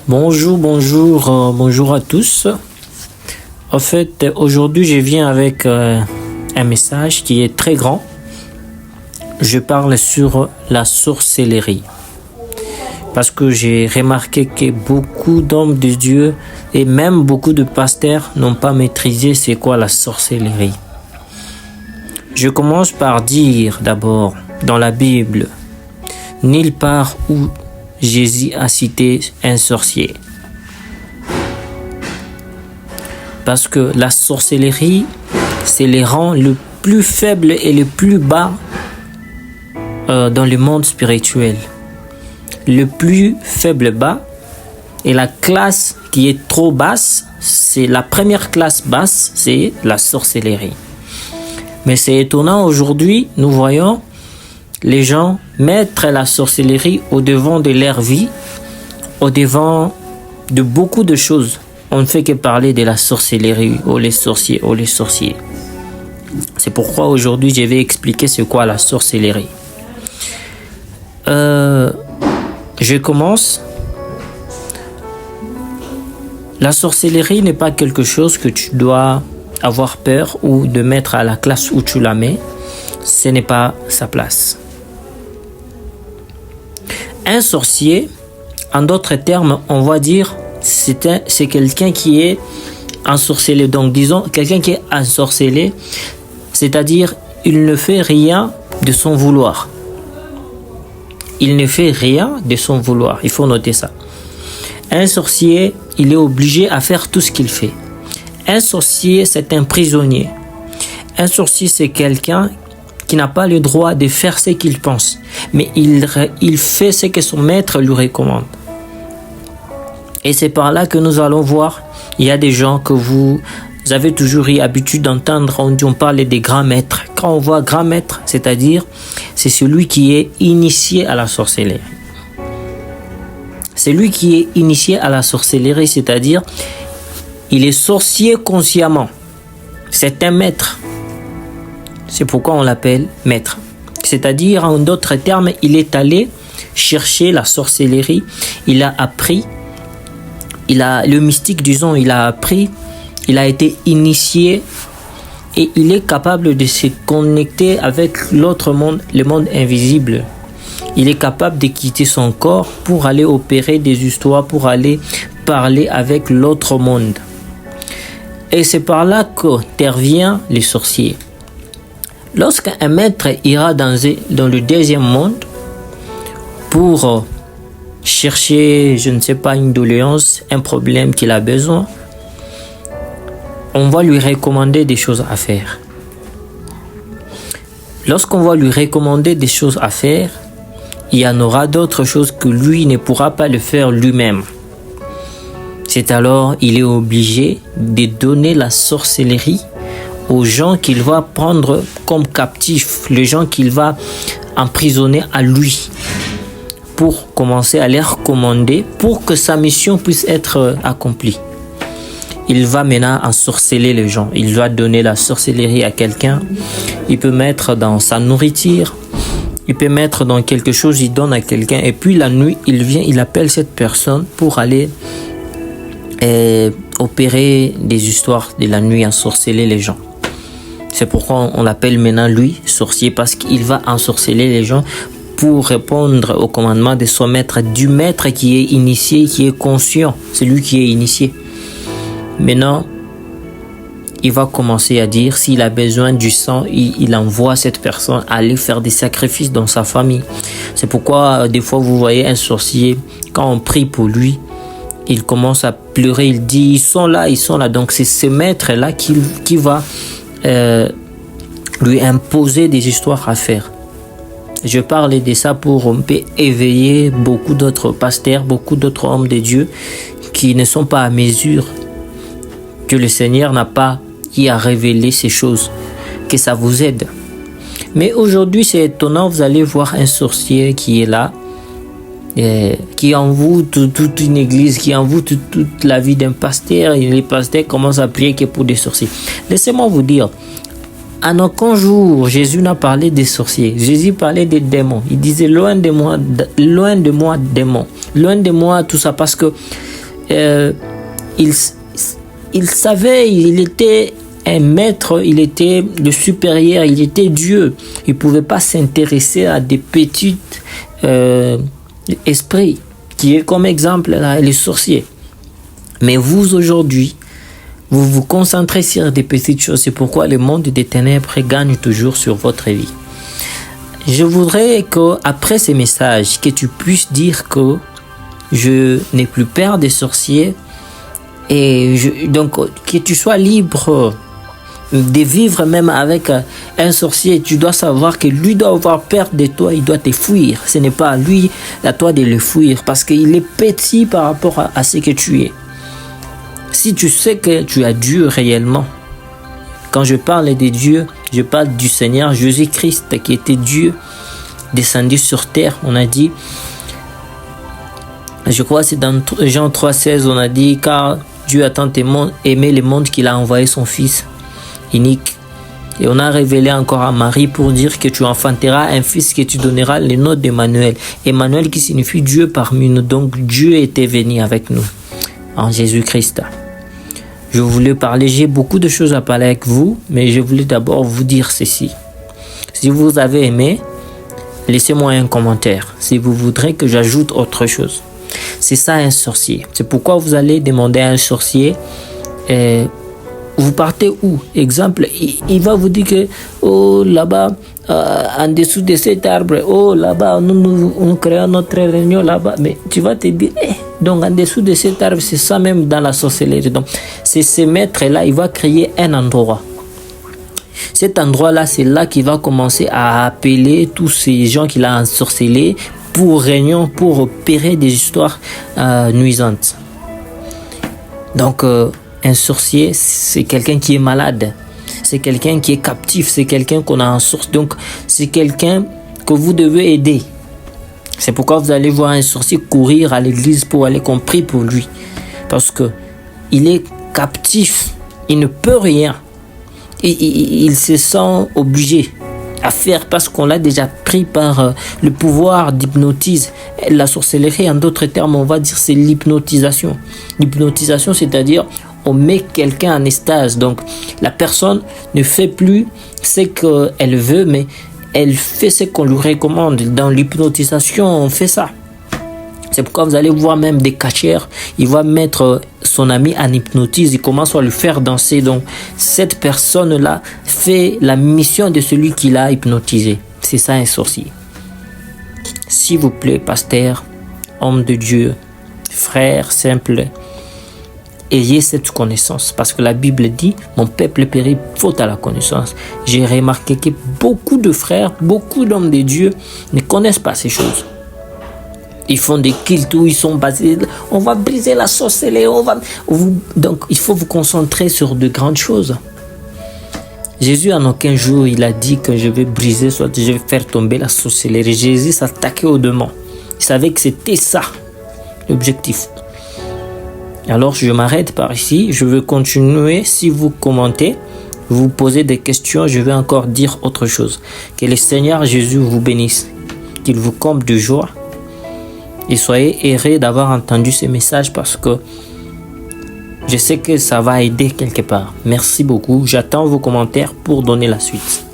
Bonjour à tous. En fait, aujourd'hui, je viens avec un message qui est très grand. Je parle sur la sorcellerie. Parce que j'ai remarqué que beaucoup d'hommes de Dieu et même beaucoup de pasteurs n'ont pas maîtrisé c'est quoi la sorcellerie. Je commence par dire d'abord dans la Bible, nulle part où Jésus a cité un sorcier. Parce que la sorcellerie, c'est les rangs le plus faible et le plus bas dans le monde spirituel. Le plus faible bas et la classe qui est trop basse, c'est la première classe basse, c'est la sorcellerie. Mais c'est étonnant aujourd'hui, nous voyons les gens mettre la sorcellerie au devant de leur vie, au devant de beaucoup de choses. On ne fait que parler de la sorcellerie, ou les sorciers. C'est pourquoi aujourd'hui je vais expliquer c'est quoi la sorcellerie. Je commence. La sorcellerie n'est pas quelque chose que tu dois avoir peur ou de mettre à la classe où tu la mets. Ce n'est pas sa place. Un sorcier, en d'autres termes, on va dire, c'est quelqu'un qui est ensorcelé. Donc, disons, quelqu'un qui est ensorcelé, c'est-à-dire, il ne fait rien de son vouloir. Il ne fait rien de son vouloir. Il faut noter ça. Un sorcier, il est obligé à faire tout ce qu'il fait. Un sorcier, c'est un prisonnier. Un sorcier, c'est quelqu'un qui n'a pas le droit de faire ce qu'il pense, mais il fait ce que son maître lui recommande. Et c'est par là que nous allons voir, il y a des gens que vous avez toujours eu l'habitude d'entendre, on parle des grands maîtres. Quand on voit grand maître, c'est-à-dire, c'est celui qui est initié à la sorcellerie. C'est lui qui est initié à la sorcellerie, c'est-à-dire, il est sorcier consciemment. C'est un maître. C'est pourquoi on l'appelle maître. C'est-à-dire, en d'autres termes, il est allé chercher la sorcellerie. Il a appris. Le mystique, disons, il a appris. Il a été initié. Et il est capable de se connecter avec l'autre monde, le monde invisible. Il est capable de quitter son corps pour aller opérer des histoires, pour aller parler avec l'autre monde. Et c'est par là qu'intervient les sorciers. Lorsqu'un maître ira dans le deuxième monde pour chercher, je ne sais pas, une doléance, un problème qu'il a besoin, on va lui recommander des choses à faire. Lorsqu'on va lui recommander des choses à faire, il y en aura d'autres choses que lui ne pourra pas le faire lui-même. C'est alors il est obligé de donner la sorcellerie aux gens qu'il va prendre comme captifs, les gens qu'il va emprisonner à lui, pour commencer à les recommander, pour que sa mission puisse être accomplie. Il va maintenant ensorceler les gens. Il va donner la sorcellerie à quelqu'un. Il peut mettre dans sa nourriture. Il peut mettre dans quelque chose, il donne à quelqu'un. Et puis la nuit, il vient, il appelle cette personne pour aller opérer des histoires de la nuit, ensorceler les gens. C'est pourquoi on l'appelle maintenant lui, sorcier, parce qu'il va ensorceler les gens pour répondre au commandement de son maître, du maître qui est initié, qui est conscient. C'est lui qui est initié. Maintenant, il va commencer à dire, s'il a besoin du sang, il envoie cette personne aller faire des sacrifices dans sa famille. C'est pourquoi, des fois, vous voyez un sorcier, quand on prie pour lui, il commence à pleurer, il dit, ils sont là. Donc, c'est ce maître-là qui va lui imposer des histoires à faire. Je parle de ça pour un peu éveiller beaucoup d'autres pasteurs, beaucoup d'autres hommes de Dieu qui ne sont pas à mesure, que le Seigneur n'a pas y à révéler ces choses, que ça vous aide. Mais aujourd'hui, c'est étonnant, vous allez voir un sorcier qui est là, qui envoûte toute une église, qui envoûte toute la vie d'un pasteur, et les pasteurs commencent à prier que pour des sorciers. Laissez-moi vous dire, en aucun jour, Jésus n'a parlé des sorciers. Jésus parlait des démons. Il disait, loin de moi, démons. Loin de moi, tout ça, parce que il savait, il était un maître, il était le supérieur, il était Dieu. Il ne pouvait pas s'intéresser à des petits esprits, qui est comme exemple là, les sorciers. Mais vous aujourd'hui, vous vous concentrez sur des petites choses. C'est pourquoi le monde des ténèbres gagne toujours sur votre vie. Je voudrais qu'après ces messages, que tu puisses dire que je n'ai plus peur des sorciers et donc que tu sois libre de vivre même avec un sorcier. Tu dois savoir que lui doit avoir peur de toi, il doit te fuir. Ce n'est pas à lui, à toi de le fuir parce qu'il est petit par rapport à ce que tu es. Si tu sais que tu as Dieu réellement, quand je parle de Dieu, je parle du Seigneur Jésus-Christ qui était Dieu descendu sur terre. On a dit, je crois que c'est dans Jean 3,16, on a dit, car Dieu a tant aimé le monde qu'il a envoyé son Fils unique. Et on a révélé encore à Marie pour dire que tu enfanteras un fils que tu donneras le nom d'Emmanuel. Emmanuel qui signifie Dieu parmi nous. Donc Dieu était venu avec nous en Jésus-Christ. Je voulais parler, j'ai beaucoup de choses à parler avec vous, mais je voulais d'abord vous dire ceci. Si vous avez aimé, laissez-moi un commentaire. Si vous voudrez que j'ajoute autre chose. C'est ça un sorcier. C'est pourquoi vous allez demander à un sorcier, vous partez où? Exemple, il va vous dire que, oh là-bas, en dessous de cet arbre, oh là-bas, nous créons notre réunion là-bas. Mais tu vas te dire, donc en dessous de cet arbre, c'est ça même dans la sorcellerie. Donc, c'est ce maître-là, il va créer un endroit. Cet endroit-là, c'est là qu'il va commencer à appeler tous ces gens qu'il a ensorcelés pour réunion, pour opérer des histoires nuisantes. Donc, un sorcier, c'est quelqu'un qui est malade. C'est quelqu'un qui est captif. C'est quelqu'un qu'on a en source. Donc, c'est quelqu'un que vous devez aider. C'est pourquoi vous allez voir un sorcier courir à l'église pour aller qu'on prie pour lui. Parce que il est captif. Il ne peut rien. Il se sent obligé à faire parce qu'on l'a déjà pris par le pouvoir d'hypnotise. La sorcellerie, en d'autres termes, on va dire c'est l'hypnotisation. L'hypnotisation, c'est-à-dire on met quelqu'un en extase. Donc, la personne ne fait plus ce qu'elle veut, mais elle fait ce qu'on lui recommande. Dans l'hypnotisation, on fait ça. C'est pourquoi vous allez voir même des cachères. Il va mettre son ami en hypnotise. Il commence à lui faire danser. Donc, cette personne-là fait la mission de celui qui l'a hypnotisé. C'est ça un sorcier. S'il vous plaît, pasteur, homme de Dieu, frère simple, ayez cette connaissance. Parce que la Bible dit, mon peuple périt faute à la connaissance. J'ai remarqué que beaucoup de frères, beaucoup d'hommes de Dieu ne connaissent pas ces choses. Ils font des cultes où ils sont basés. On va briser la sorcellerie. Donc, il faut vous concentrer sur de grandes choses. Jésus, en aucun jour, il a dit que je vais briser, soit je vais faire tomber la sorcellerie. Jésus s'attaquait aux démons. Il savait que c'était ça, l'objectif. Alors, je m'arrête par ici. Je vais continuer. Si vous commentez, vous posez des questions, je vais encore dire autre chose. Que le Seigneur Jésus vous bénisse. Qu'il vous comble de joie. Et soyez heureux d'avoir entendu ce message parce que je sais que ça va aider quelque part. Merci beaucoup. J'attends vos commentaires pour donner la suite.